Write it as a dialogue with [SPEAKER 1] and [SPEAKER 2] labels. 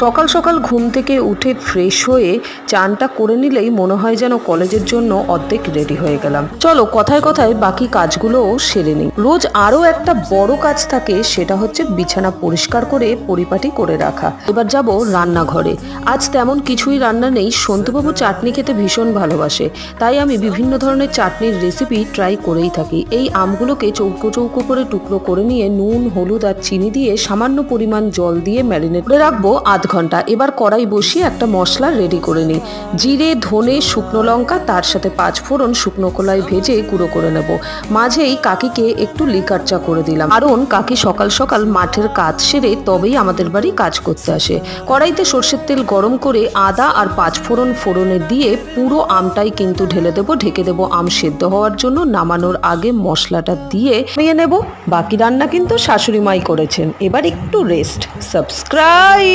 [SPEAKER 1] সকাল সকাল ঘুম থেকে উঠে ফ্রেশ হয়ে চানটা করে নিলেই মনে হয় যেন কলেজের জন্য অর্ধেক রেডি হয়ে গেলাম। চলো কথায় কথায় বাকি কাজগুলোও সেরে নিই। রোজ আরও একটা বড় কাজ থাকে, সেটা হচ্ছে বিছানা পরিষ্কার করে পরিপাটি করে রাখা। এবার যাব রান্নাঘরে। আজ তেমন কিছুই রান্না নেই। সন্তুবাবু চাটনি খেতে ভীষণ ভালোবাসে, তাই আমি বিভিন্ন ধরনের চাটনির রেসিপি ট্রাই করেই থাকি। এই আমগুলোকে চৌকো চৌকো করে টুকরো করে নিয়ে নুন, হলুদ আর চিনি দিয়ে সামান্য পরিমাণ জল দিয়ে ম্যারিনেট করে রাখবো আধ ঘন্টা। এবার কড়াই বসিয়ে একটা মশলা রেডি করে নিই। জিরে, ধনে, শুকনো লঙ্কা, তার সাথে 5 ফোড়ন শুকনো কলায় ভেজে গুঁড়ো করে নেব। মাঝেই কাকিকে একটু লিকার চা করে দিলাম, কারণ কাকি সকাল সকাল মাঠের কাজ সেরে তবেই আমাদের বাড়ি কাজ করতে আসে। কড়াইতে সর্ষের তেল গরম করে আদা আর 5 ফোড়ন ফোড়নে দিয়ে পুরো আমটাই কিন্তু ঢেলে দেবো, ঢেকে দেবো আম সেদ্ধ হওয়ার জন্য। নামানোর আগে মশলাটা দিয়ে নিয়ে নেব। বাকি রান্না কিন্তু শাশুড়ি মাই করেছেন। এবার একটু রেস্ট। সাবস্ক্রাইব।